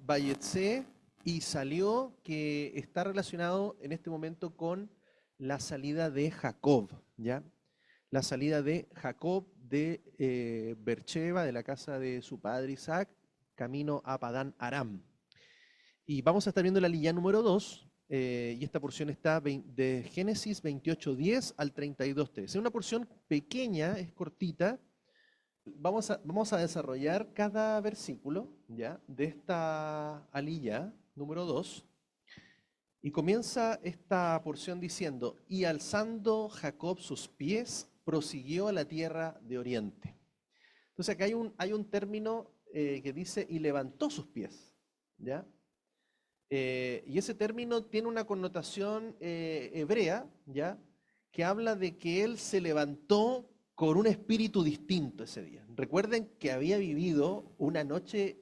Vayetse y salió, que está relacionado en este momento con la salida de Jacob, ¿ya? La salida de Jacob de Beersheba, de la casa de su padre Isaac, camino a Padán Aram. Y vamos a estar viendo la línea número 2, y esta porción está de Génesis 28:10 al 32:3. Es una porción pequeña, es cortita. Vamos a desarrollar cada versículo, ¿ya?, de esta aliyá número 2. Y comienza esta porción diciendo: y alzando Jacob sus pies, prosiguió a la tierra de oriente. Entonces acá hay un término que dice: y levantó sus pies, ¿ya? Y ese término tiene una connotación hebrea, ¿ya?, que habla de que él se levantó con un espíritu distinto ese día. Recuerden que había vivido una noche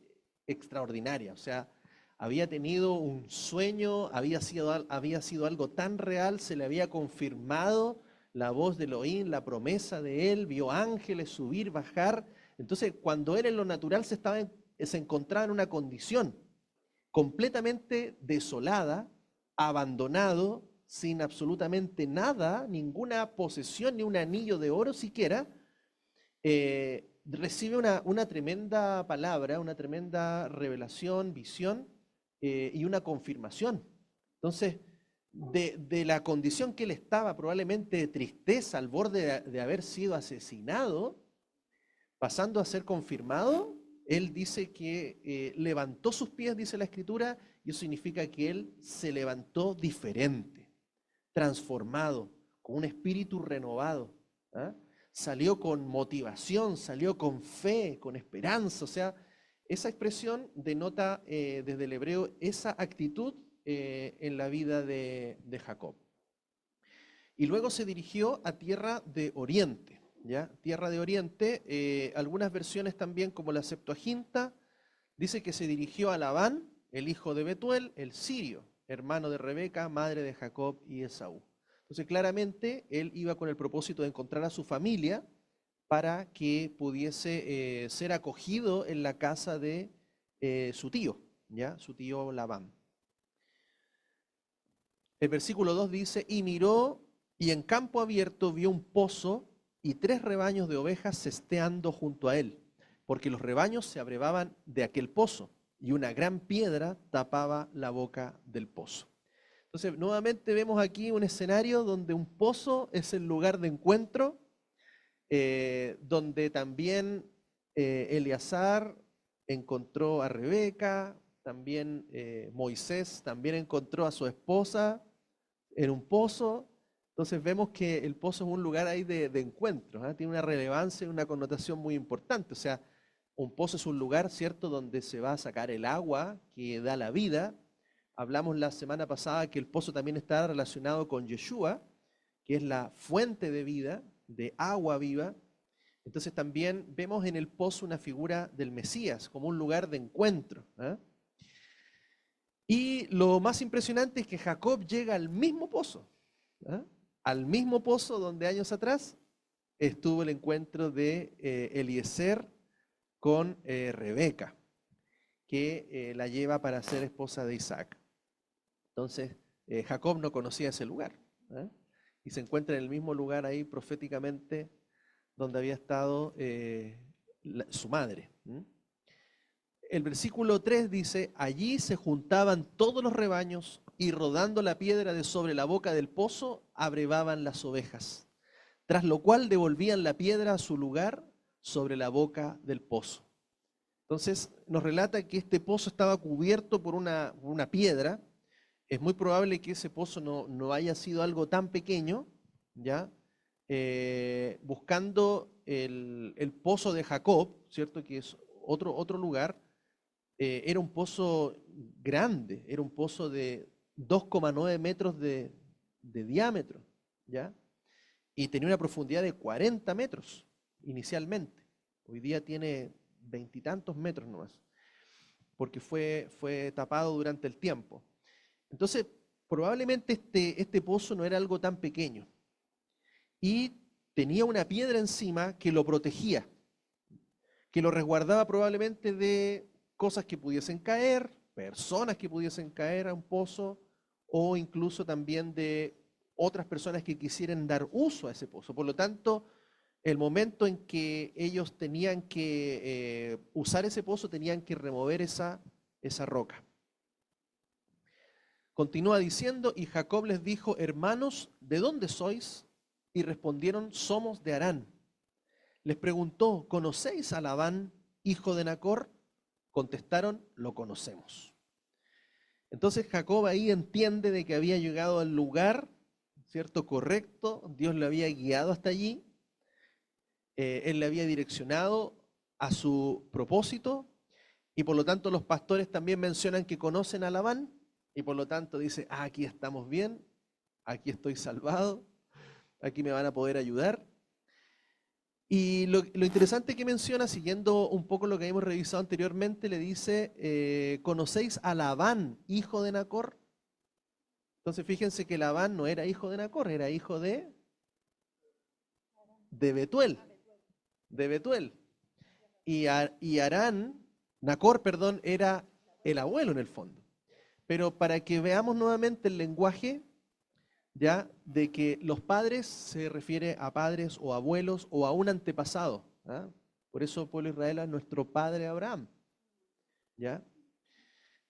extraordinaria, o sea, había tenido un sueño, había sido algo tan real, se le había confirmado la voz de Elohim, la promesa de él, vio ángeles subir, bajar. Entonces, cuando él en lo natural se encontraba en una condición completamente desolada, abandonado, sin absolutamente nada, ninguna posesión, ni un anillo de oro siquiera, recibe una tremenda palabra, una tremenda revelación, visión, y una confirmación. Entonces, de la condición que él estaba, probablemente de tristeza, al borde de haber sido asesinado, pasando a ser confirmado, él dice que levantó sus pies, dice la Escritura, y eso significa que él se levantó diferente, transformado, con un espíritu renovado, ¿ah? Salió con motivación, salió con fe, con esperanza. O sea, esa expresión denota desde el hebreo esa actitud en la vida de Jacob. Y luego se dirigió a tierra de oriente, ¿ya? Tierra de oriente, algunas versiones también, como la Septuaginta, dice que se dirigió a Labán, el hijo de Betuel, el sirio, hermano de Rebeca, madre de Jacob y Esaú. Entonces, claramente, él iba con el propósito de encontrar a su familia para que pudiese ser acogido en la casa de su tío, ¿ya? Su tío Labán. El versículo 2 dice: y miró, y en campo abierto vio un pozo y 3 rebaños de ovejas cesteando junto a él, porque los rebaños se abrevaban de aquel pozo, y una gran piedra tapaba la boca del pozo. Entonces, nuevamente vemos aquí un escenario donde un pozo es el lugar de encuentro, donde también Eleazar encontró a Rebeca, también Moisés también encontró a su esposa en un pozo. Entonces vemos que el pozo es un lugar ahí de encuentro, ¿eh? Tiene una relevancia y una connotación muy importante. O sea, un pozo es un lugar, ¿cierto?, donde se va a sacar el agua que da la vida. Hablamos la semana pasada que el pozo también está relacionado con Yeshua, que es la fuente de vida, de agua viva. Entonces también vemos en el pozo una figura del Mesías, como un lugar de encuentro, ¿eh? Y lo más impresionante es que Jacob llega al mismo pozo, ¿eh? Al mismo pozo donde años atrás estuvo el encuentro de Eliezer con Rebeca, que la lleva para ser esposa de Isaac. Entonces, Jacob no conocía ese lugar, ¿eh? Y se encuentra en el mismo lugar ahí proféticamente donde había estado su madre. El versículo 3 dice: allí se juntaban todos los rebaños y rodando la piedra de sobre la boca del pozo, abrevaban las ovejas, tras lo cual devolvían la piedra a su lugar sobre la boca del pozo. Entonces nos relata que este pozo estaba cubierto por una piedra. Es muy probable que ese pozo no haya sido algo tan pequeño, ¿ya? Buscando el pozo de Jacob, ¿cierto?, que es otro lugar, era un pozo grande, era un pozo de 2,9 metros de diámetro, ¿ya? Y tenía una profundidad de 40 metros inicialmente. Hoy día tiene 20 y tantos metros nomás, porque fue tapado durante el tiempo. Entonces, probablemente este pozo no era algo tan pequeño y tenía una piedra encima que lo protegía, que lo resguardaba probablemente de cosas que pudiesen caer, personas que pudiesen caer a un pozo o incluso también de otras personas que quisieran dar uso a ese pozo. Por lo tanto, el momento en que ellos tenían que usar ese pozo, tenían que remover esa roca. Continúa diciendo, y Jacob les dijo, hermanos, ¿de dónde sois? Y respondieron, somos de Harán. Les preguntó, ¿conocéis a Labán, hijo de Nacor? Contestaron, lo conocemos. Entonces Jacob ahí entiende de que había llegado al lugar, ¿cierto? Correcto, Dios le había guiado hasta allí, él le había direccionado a su propósito, y por lo tanto los pastores también mencionan que conocen a Labán, y por lo tanto dice, aquí estamos bien, aquí estoy salvado, aquí me van a poder ayudar. Y lo interesante que menciona, siguiendo un poco lo que hemos revisado anteriormente, le dice, ¿conocéis a Labán, hijo de Nacor? Entonces fíjense que Labán no era hijo de Nacor, era hijo de Betuel, de Betuel. Y Harán, Nacor, perdón, era el abuelo en el fondo. Pero para que veamos nuevamente el lenguaje, ya, de que los padres se refiere a padres o abuelos o a un antepasado. ¿Ah? Por eso pueblo de Israel es nuestro padre Abraham, ¿ya?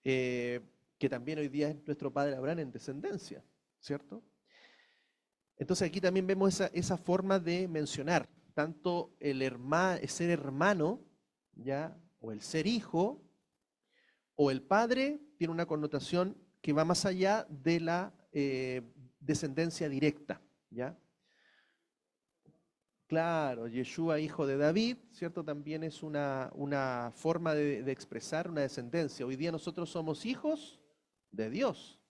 Que también hoy día es nuestro padre Abraham en descendencia, ¿cierto? Entonces aquí también vemos esa forma de mencionar, tanto el ser hermano, ¿ya? O el ser hijo, o el padre, tiene una connotación que va más allá de la descendencia directa, ¿ya? Claro, Yeshua, hijo de David, ¿cierto? También es una forma de expresar una descendencia. Hoy día nosotros somos hijos de Dios,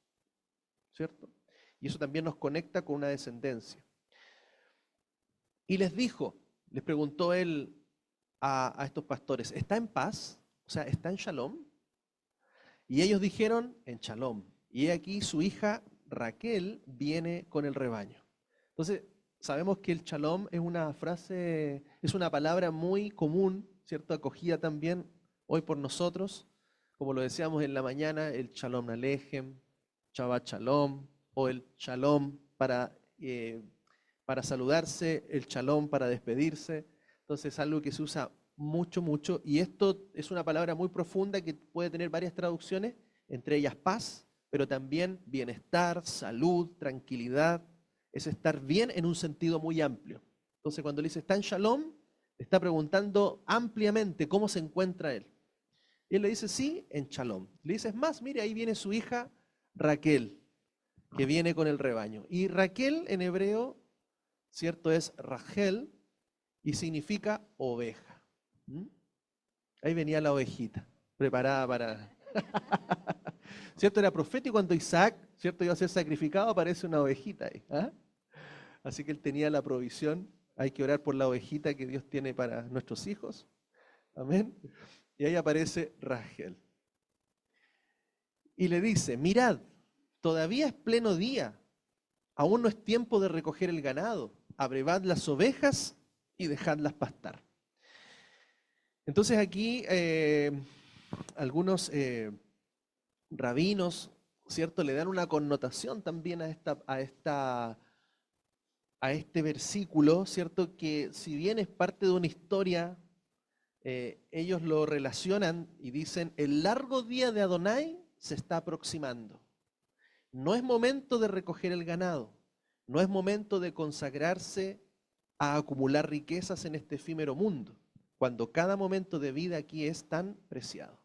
¿cierto? Y eso también nos conecta con una descendencia. Y les preguntó él a estos pastores, ¿está en paz? O sea, ¿está en shalom? Y ellos dijeron, en shalom. Y he aquí su hija Raquel viene con el rebaño. Entonces, sabemos que el shalom es una frase, es una palabra muy común, ¿cierto? Acogida también hoy por nosotros, como lo decíamos en la mañana, el shalom alejem, Shabbat shalom, o el shalom para saludarse, el shalom para despedirse. Entonces es algo que se usa mucho, mucho, y esto es una palabra muy profunda que puede tener varias traducciones, entre ellas paz, pero también bienestar, salud, tranquilidad, es estar bien en un sentido muy amplio. Entonces cuando le dice está en shalom, le está preguntando ampliamente cómo se encuentra él. Y él le dice sí, en shalom. Le dice, es más, mire, ahí viene su hija Raquel, que viene con el rebaño. Y Raquel en hebreo, ¿cierto? Es Rachel y significa oveja. ¿Mm? Ahí venía la ovejita, preparada para... ¿Cierto? Era profético cuando Isaac, ¿cierto? Iba a ser sacrificado, aparece una ovejita ahí. ¿Ah? Así que él tenía la provisión. Hay que orar por la ovejita que Dios tiene para nuestros hijos. Amén. Y ahí aparece Rachel. Y le dice, mirad, todavía es pleno día, aún no es tiempo de recoger el ganado, abrevad las ovejas y dejadlas pastar. Entonces aquí algunos rabinos, ¿cierto?, le dan una connotación también a este versículo, ¿cierto?, que si bien es parte de una historia, ellos lo relacionan y dicen, el largo día de Adonai se está aproximando. No es momento de recoger el ganado, no es momento de consagrarse a acumular riquezas en este efímero mundo, cuando cada momento de vida aquí es tan preciado.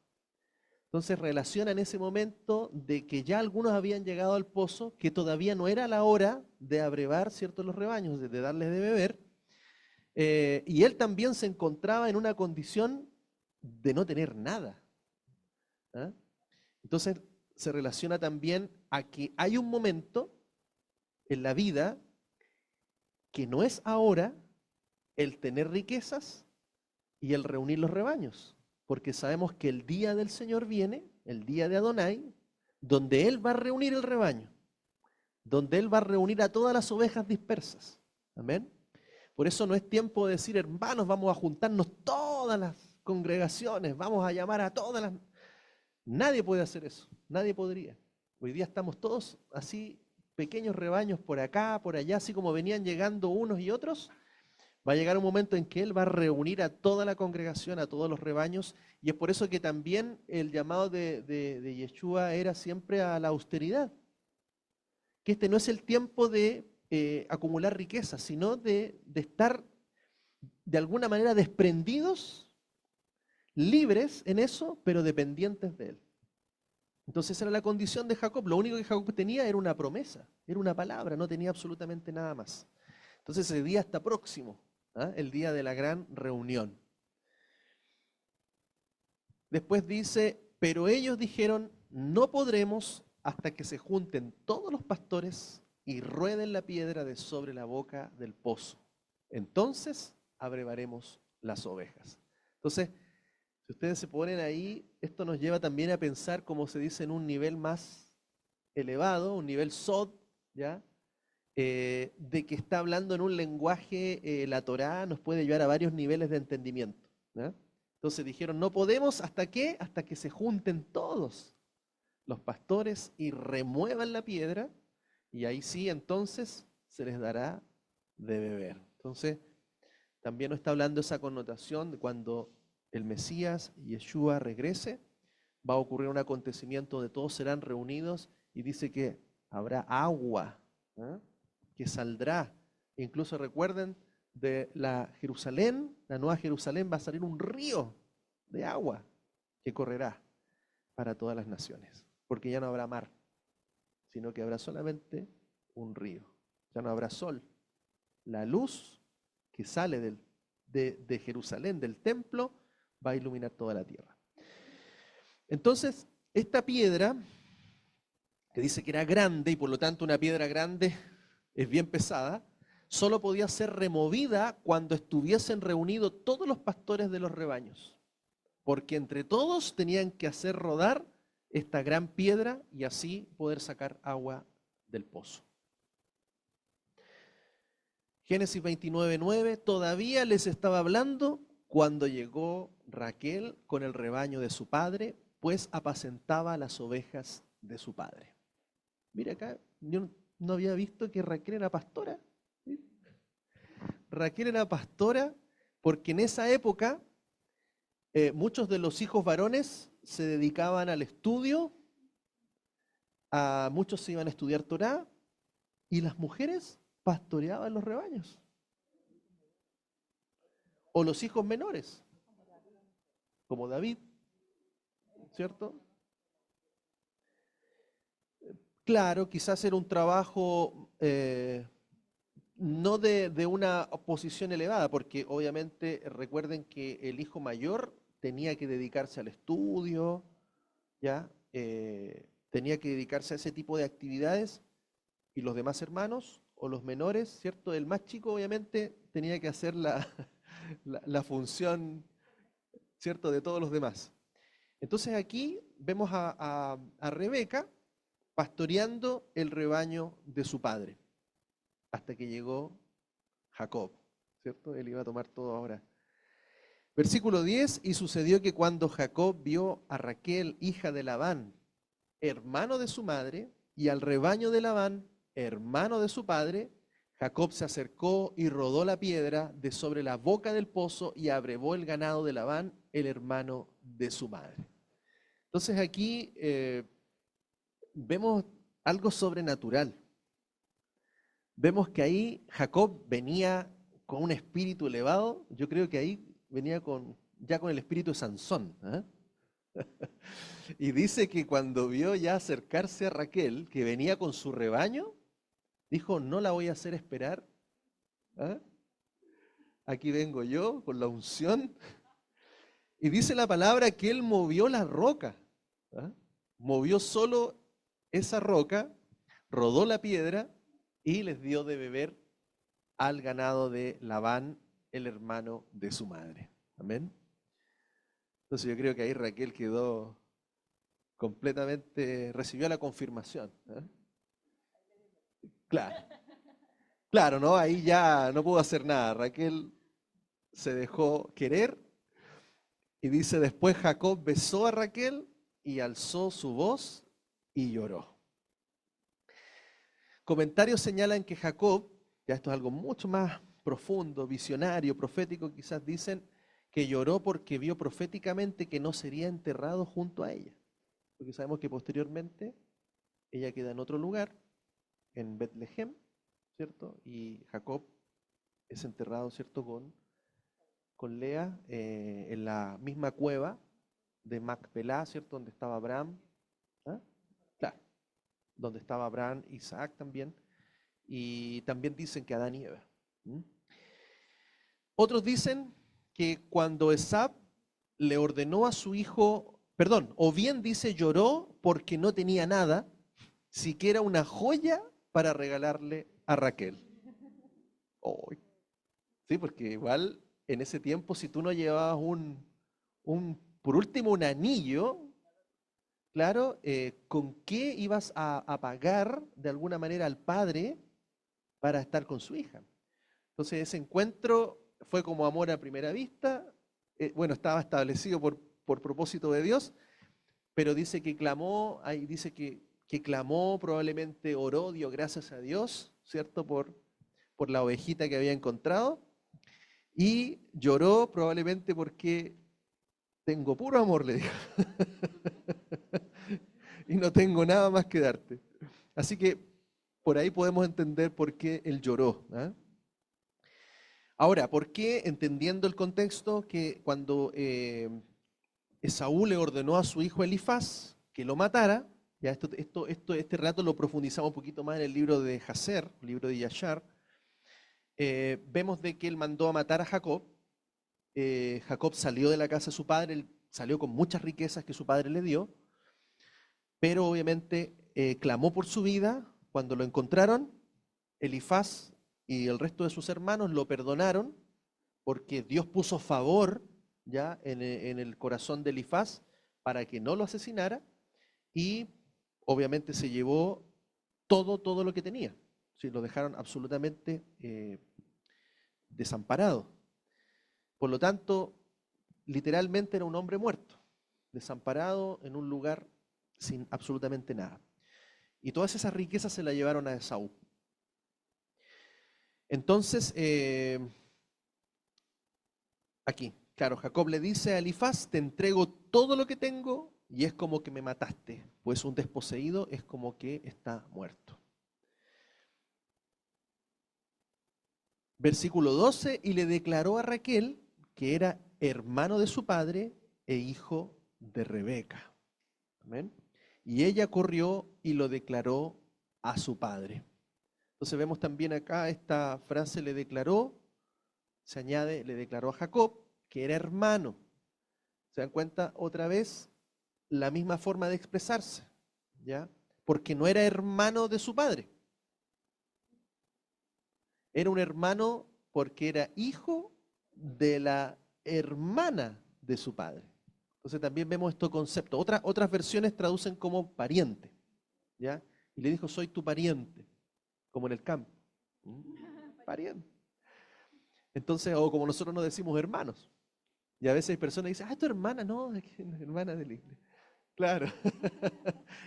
Entonces relacionan ese momento de que ya algunos habían llegado al pozo, que todavía no era la hora de abrevar, ¿cierto?, los rebaños, de darles de beber, y él también se encontraba en una condición de no tener nada. ¿Ah? Entonces se relaciona también a que hay un momento en la vida que no es ahora el tener riquezas y el reunir los rebaños, porque sabemos que el día del Señor viene, el día de Adonai, donde Él va a reunir el rebaño, donde Él va a reunir a todas las ovejas dispersas. Amén. Por eso no es tiempo de decir, hermanos, vamos a juntarnos todas las congregaciones, vamos a llamar a todas las... Nadie puede hacer eso, nadie podría. Hoy día estamos todos así, pequeños rebaños por acá, por allá, así como venían llegando unos y otros. Va a llegar un momento en que Él va a reunir a toda la congregación, a todos los rebaños, y es por eso que también el llamado de Yeshua era siempre a la austeridad, que este no es el tiempo de acumular riquezas, sino de estar de alguna manera desprendidos, libres en eso, pero dependientes de Él. Entonces esa era la condición de Jacob. Lo único que Jacob tenía era una promesa, era una palabra, no tenía absolutamente nada más. Entonces ese día está próximo, ¿ah? El día de la gran reunión. Después dice, pero ellos dijeron, no podremos hasta que se junten todos los pastores y rueden la piedra de sobre la boca del pozo. Entonces abrevaremos las ovejas. Entonces, si ustedes se ponen ahí, esto nos lleva también a pensar, como se dice, en un nivel más elevado, un nivel sod, ¿ya? De que está hablando en un lenguaje, la Torá nos puede llevar a varios niveles de entendimiento, ¿ya? Entonces dijeron, no podemos, ¿hasta qué? Hasta que se junten todos los pastores y remuevan la piedra, y ahí sí, entonces, se les dará de beber. Entonces, también nos está hablando esa connotación de cuando el Mesías, Yeshua, regrese, va a ocurrir un acontecimiento donde todos serán reunidos y dice que habrá agua, ¿eh? Que saldrá. Incluso recuerden, de la Jerusalén, la nueva Jerusalén, va a salir un río de agua que correrá para todas las naciones, porque ya no habrá mar, sino que habrá solamente un río. Ya no habrá sol. La luz que sale de Jerusalén, del templo, va a iluminar toda la tierra. Entonces, esta piedra, que dice que era grande y por lo tanto una piedra grande es bien pesada, solo podía ser removida cuando estuviesen reunidos todos los pastores de los rebaños, porque entre todos tenían que hacer rodar esta gran piedra y así poder sacar agua del pozo. Génesis 29:9, todavía les estaba hablando cuando llegó Raquel con el rebaño de su padre, pues apacentaba las ovejas de su padre. Mira acá, yo no había visto que Raquel era pastora. ¿Sí? Raquel era pastora porque en esa época muchos de los hijos varones se dedicaban al estudio, muchos se iban a estudiar Torá y las mujeres pastoreaban los rebaños. O los hijos menores, como David, ¿cierto? Claro, quizás era un trabajo no de una posición elevada, porque obviamente recuerden que el hijo mayor tenía que dedicarse al estudio, ¿ya? Tenía que dedicarse a ese tipo de actividades, y los demás hermanos o los menores, ¿cierto? El más chico obviamente tenía que hacer la función, ¿cierto?, de todos los demás. Entonces aquí vemos a Rebeca pastoreando el rebaño de su padre, hasta que llegó Jacob, ¿cierto? Él iba a tomar todo ahora. Versículo 10, y sucedió que cuando Jacob vio a Raquel, hija de Labán, hermano de su madre, y al rebaño de Labán, hermano de su padre, Jacob se acercó y rodó la piedra de sobre la boca del pozo y abrevó el ganado de Labán, el hermano de su madre. Entonces aquí vemos algo sobrenatural. Vemos que ahí Jacob venía con un espíritu elevado. Yo creo que ahí venía ya con el espíritu de Sansón, ¿eh? Y dice que cuando vio ya acercarse a Raquel, que venía con su rebaño, dijo, no la voy a hacer esperar. ¿Ah? Aquí vengo yo con la unción. Y dice la palabra que él movió la roca. ¿Ah? Movió solo esa roca, rodó la piedra y les dio de beber al ganado de Labán, el hermano de su madre. Amén. Entonces yo creo que ahí Raquel quedó completamente, recibió la confirmación. ¿Eh? Claro, claro, ¿no? Ahí ya no pudo hacer nada. Raquel se dejó querer y dice, después Jacob besó a Raquel y alzó su voz y lloró. Comentarios señalan que Jacob, ya esto es algo mucho más profundo, visionario, profético, quizás dicen que lloró porque vio proféticamente que no sería enterrado junto a ella. Porque sabemos que posteriormente ella queda en otro lugar, en Betlehem, ¿cierto? Y Jacob es enterrado, ¿cierto? Con Lea en la misma cueva de Macpelá, ¿cierto? Donde estaba Abraham. ¿Ah? Claro, donde estaba Abraham, Isaac también. Y también dicen que Adán y Eva. ¿Mm? Otros dicen que cuando Esab le ordenó a su hijo, perdón, o bien dice lloró porque no tenía nada, siquiera una joya para regalarle a Raquel. Oh, sí, porque igual en ese tiempo si tú no llevabas por último un anillo, claro, ¿con qué ibas a pagar de alguna manera al padre para estar con su hija? Entonces ese encuentro fue como amor a primera vista, bueno, estaba establecido por propósito de Dios, pero dice que clamó, ahí dice que clamó, probablemente oró, dio gracias a Dios, ¿cierto? Por la ovejita que había encontrado, y lloró probablemente porque tengo puro amor, le dijo, y no tengo nada más que darte. Así que por ahí podemos entender por qué él lloró. ¿Ah? Ahora, ¿por qué, entendiendo el contexto, que cuando Esaú le ordenó a su hijo Elifaz que lo matara, ya este relato lo profundizamos un poquito más en el libro de Jacer, el libro de Yashar, vemos de que él mandó a matar a Jacob. Jacob salió de la casa de su padre, él salió con muchas riquezas que su padre le dio, pero obviamente clamó por su vida. Cuando lo encontraron, Elifaz y el resto de sus hermanos lo perdonaron porque Dios puso favor ya en el corazón de Elifaz para que no lo asesinara y obviamente se llevó todo lo que tenía. Sí, lo dejaron absolutamente desamparado. Por lo tanto, literalmente era un hombre muerto, desamparado en un lugar sin absolutamente nada. Y todas esas riquezas se las llevaron a Esaú. Entonces, aquí, claro, Jacob le dice a Elifaz, te entrego todo lo que tengo y es como que me mataste, pues un desposeído es como que está muerto. Versículo 12, y le declaró a Raquel que era hermano de su padre e hijo de Rebeca. Amén. Y ella corrió y lo declaró a su padre. Entonces vemos también acá esta frase le declaró, se añade, le declaró a Jacob que era hermano. ¿Se dan cuenta? Otra vez, la misma forma de expresarse, ¿ya? Porque no era hermano de su padre. Era un hermano porque era hijo de la hermana de su padre. Entonces también vemos este concepto. Otras versiones traducen como pariente, ¿ya? Y le dijo, soy tu pariente, como en el campo. ¿Mm? Pariente. Entonces, o como nosotros nos decimos hermanos. Y a veces hay personas que dicen, tu hermana, no, es que es hermana de la iglesia. Claro,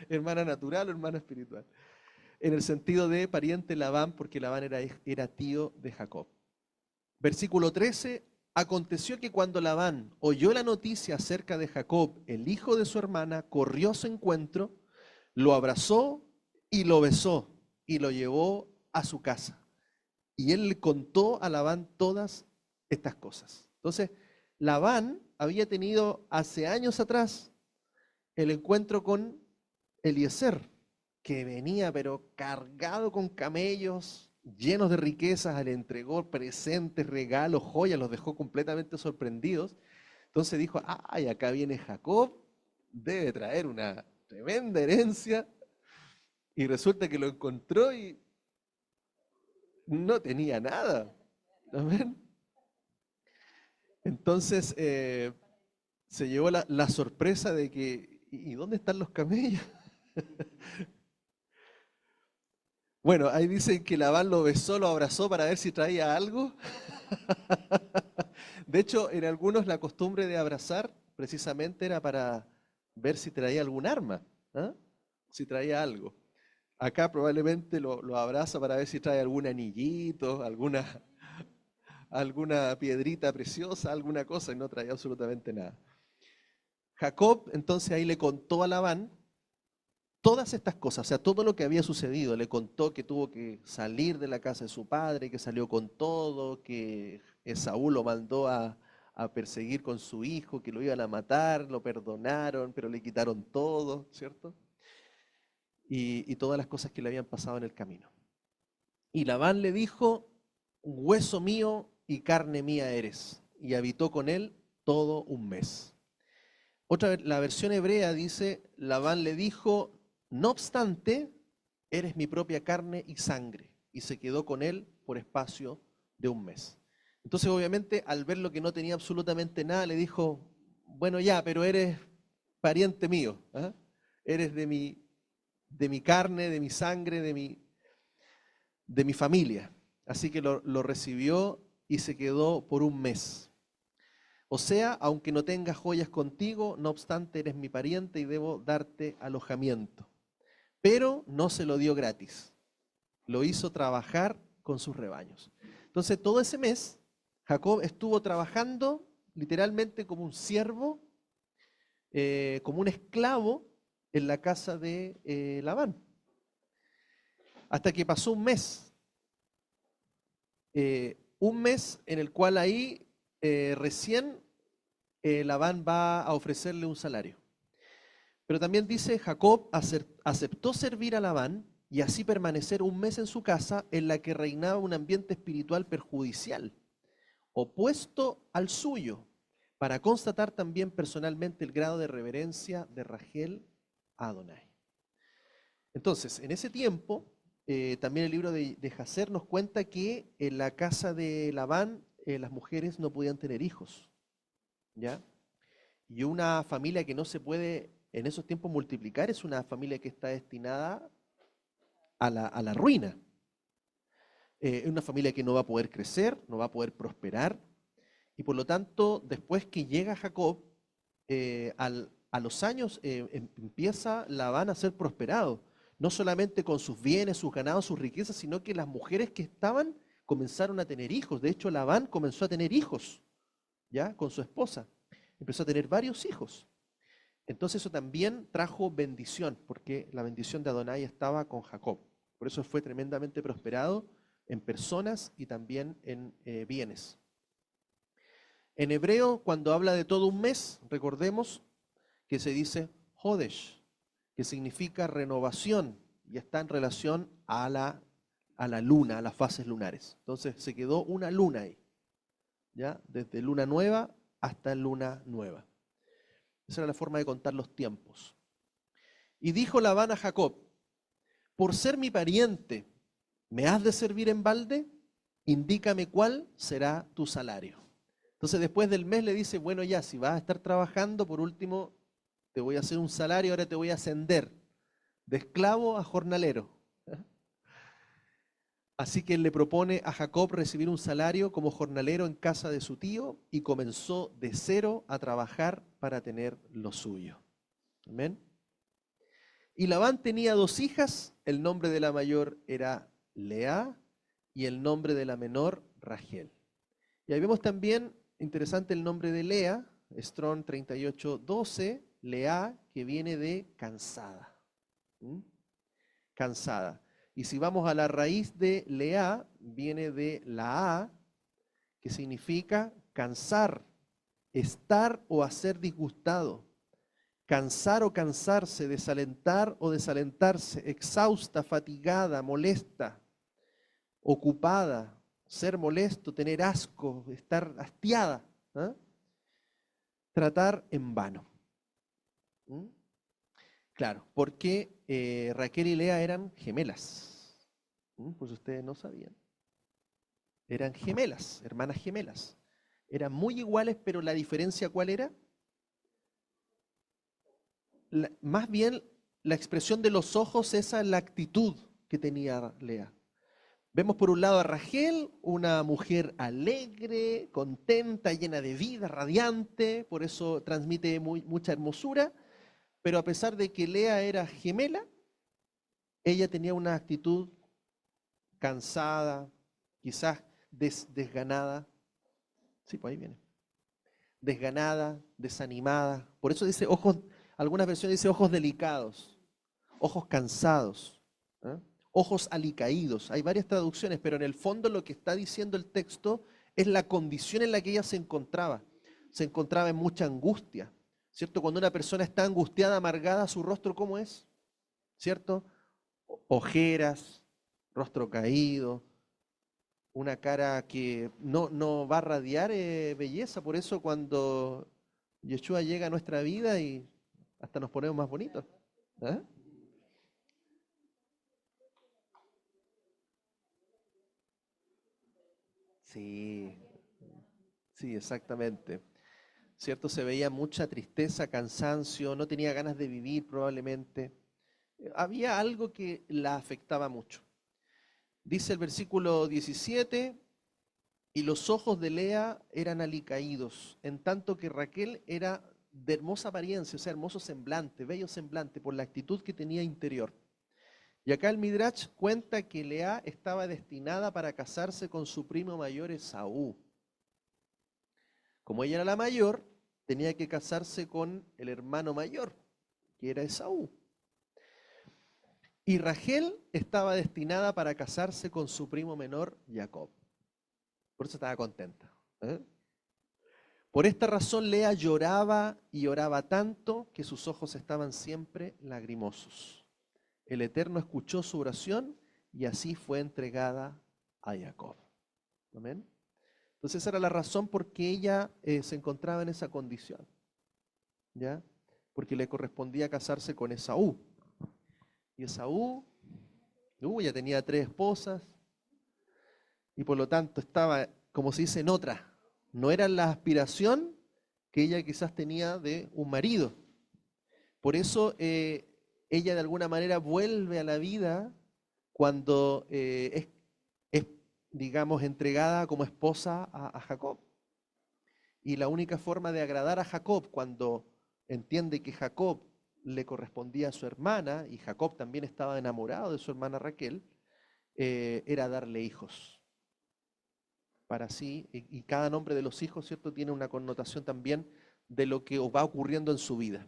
hermana natural o hermana espiritual. En el sentido de pariente Labán, porque Labán era tío de Jacob. Versículo 13, aconteció que cuando Labán oyó la noticia acerca de Jacob, el hijo de su hermana, corrió a su encuentro, lo abrazó y lo besó y lo llevó a su casa. Y él le contó a Labán todas estas cosas. Entonces, Labán había tenido hace años atrás el encuentro con Eliezer, que venía pero cargado con camellos, llenos de riquezas, le entregó presentes, regalos, joyas, los dejó completamente sorprendidos. Entonces dijo, ay, acá viene Jacob, debe traer una tremenda herencia. Y resulta que lo encontró y no tenía nada. ¿Amén? Entonces se llevó la sorpresa de que, ¿y dónde están los camellos? Bueno, ahí dicen que Labán lo besó, lo abrazó para ver si traía algo. De hecho, en algunos la costumbre de abrazar precisamente era para ver si traía algún arma, ¿ah? Si traía algo. Acá probablemente lo abraza para ver si trae algún anillito, alguna piedrita preciosa, alguna cosa, y no traía absolutamente nada. Jacob entonces ahí le contó a Labán todas estas cosas, o sea, todo lo que había sucedido. Le contó que tuvo que salir de la casa de su padre, que salió con todo, que Esaú lo mandó a perseguir con su hijo, que lo iban a matar, lo perdonaron, pero le quitaron todo, ¿cierto? Y todas las cosas que le habían pasado en el camino. Y Labán le dijo, hueso mío y carne mía eres. Y habitó con él todo un mes. La versión hebrea dice, Labán le dijo, no obstante, eres mi propia carne y sangre. Y se quedó con él por espacio de un mes. Entonces, obviamente, al ver lo que no tenía absolutamente nada, le dijo, bueno, ya, pero eres pariente mío, ¿ah? Eres de mi carne, de mi sangre, de mi familia. Así que lo recibió y se quedó por un mes. O sea, aunque no tengas joyas contigo, no obstante eres mi pariente y debo darte alojamiento. Pero no se lo dio gratis. Lo hizo trabajar con sus rebaños. Entonces, todo ese mes, Jacob estuvo trabajando literalmente como un siervo, como un esclavo en la casa de Labán. Hasta que pasó un mes. Un mes en el cual ahí recién Labán va a ofrecerle un salario. Pero también dice, Jacob aceptó servir a Labán y así permanecer un mes en su casa en la que reinaba un ambiente espiritual perjudicial, opuesto al suyo, para constatar también personalmente el grado de reverencia de Rachel a Adonai. Entonces, en ese tiempo, también el libro de Jacer nos cuenta que en la casa de Labán las mujeres no podían tener hijos, ¿ya? Y una familia que no se puede en esos tiempos multiplicar es una familia que está destinada a la ruina. Es una familia que no va a poder crecer, no va a poder prosperar. Y por lo tanto, después que llega Jacob, a los años empieza Labán a ser prosperado. No solamente con sus bienes, sus ganados, sus riquezas, sino que las mujeres que estaban comenzaron a tener hijos. De hecho, Labán comenzó a tener hijos, ¿ya? Con su esposa. Empezó a tener varios hijos. Entonces eso también trajo bendición, porque la bendición de Adonai estaba con Jacob. Por eso fue tremendamente prosperado en personas y también en bienes. En hebreo, cuando habla de todo un mes, recordemos que se dice Hodesh, que significa renovación y está en relación a la luna, a las fases lunares. Entonces se quedó una luna ahí, ¿ya? Desde luna nueva hasta luna nueva. Esa era la forma de contar los tiempos. Y dijo Labán a Jacob, por ser mi pariente, ¿me has de servir en balde? Indícame cuál será tu salario. Entonces después del mes le dice, bueno ya, si vas a estar trabajando, por último, te voy a hacer un salario, ahora te voy a ascender de esclavo a jornalero. Así que él le propone a Jacob recibir un salario como jornalero en casa de su tío y comenzó de cero a trabajar para tener lo suyo. Amén. Y Labán tenía dos hijas, el nombre de la mayor era Lea y el nombre de la menor Rachel. Y ahí vemos también, interesante el nombre de Lea, Strong 38:12, Lea, que viene de cansada. Cansada. Y si vamos a la raíz de Lea, viene de la A, que significa cansar, estar o hacer disgustado. Cansar o cansarse, desalentar o desalentarse, exhausta, fatigada, molesta, ocupada, ser molesto, tener asco, estar hastiada, ¿eh? Tratar en vano. Claro, porque Raquel y Lea eran gemelas, pues ustedes no sabían. Eran gemelas, hermanas gemelas. Eran muy iguales, pero la diferencia ¿cuál era? Más bien la expresión de los ojos, esa es la actitud que tenía Lea. Vemos por un lado a Rachel, una mujer alegre, contenta, llena de vida, radiante, por eso transmite mucha hermosura, pero a pesar de que Lea era gemela, ella tenía una actitud cansada, quizás desganada. Sí, pues ahí viene. Desganada, desanimada. Por eso dice ojos, algunas versiones dice ojos delicados, ojos cansados, ¿eh? Ojos alicaídos. Hay varias traducciones, pero en el fondo lo que está diciendo el texto es la condición en la que ella se encontraba. Se encontraba en mucha angustia, ¿cierto? Cuando una persona está angustiada, amargada, su rostro, ¿cómo es? ¿Cierto? Ojeras, rostro caído, una cara que no va a radiar belleza. Por eso cuando Yeshua llega a nuestra vida y hasta nos ponemos más bonitos. ¿Eh? Sí, sí, exactamente. ¿Cierto? Se veía mucha tristeza, cansancio, no tenía ganas de vivir probablemente. Había algo que la afectaba mucho. Dice el versículo 17, y los ojos de Lea eran alicaídos, en tanto que Raquel era de hermosa apariencia, o sea, hermoso semblante, bello semblante, por la actitud que tenía interior. Y acá el Midrash cuenta que Lea estaba destinada para casarse con su primo mayor Esaú. Como ella era la mayor, tenía que casarse con el hermano mayor, que era Esaú. Y Rachel estaba destinada para casarse con su primo menor, Jacob. Por eso estaba contenta. ¿Eh? Por esta razón Lea lloraba y oraba tanto que sus ojos estaban siempre lagrimosos. El Eterno escuchó su oración y así fue entregada a Jacob. ¿Amén? Entonces esa era la razón por que ella se encontraba en esa condición. ¿Ya? Porque le correspondía casarse con Esaú. Y Esaú ya tenía 3 esposas y por lo tanto estaba, como se dice, en otra. No era la aspiración que ella quizás tenía de un marido. Por eso ella de alguna manera vuelve a la vida cuando es, digamos, entregada como esposa a Jacob. Y la única forma de agradar a Jacob cuando entiende que Jacob le correspondía a su hermana y Jacob también estaba enamorado de su hermana Raquel, era darle hijos. Para sí, y cada nombre de los hijos, ¿cierto?, tiene una connotación también de lo que va ocurriendo en su vida.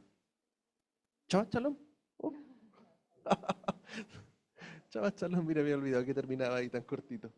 Chava Chalón. Oh. Chava Chalón, mira, me había olvidado que terminaba ahí tan cortito.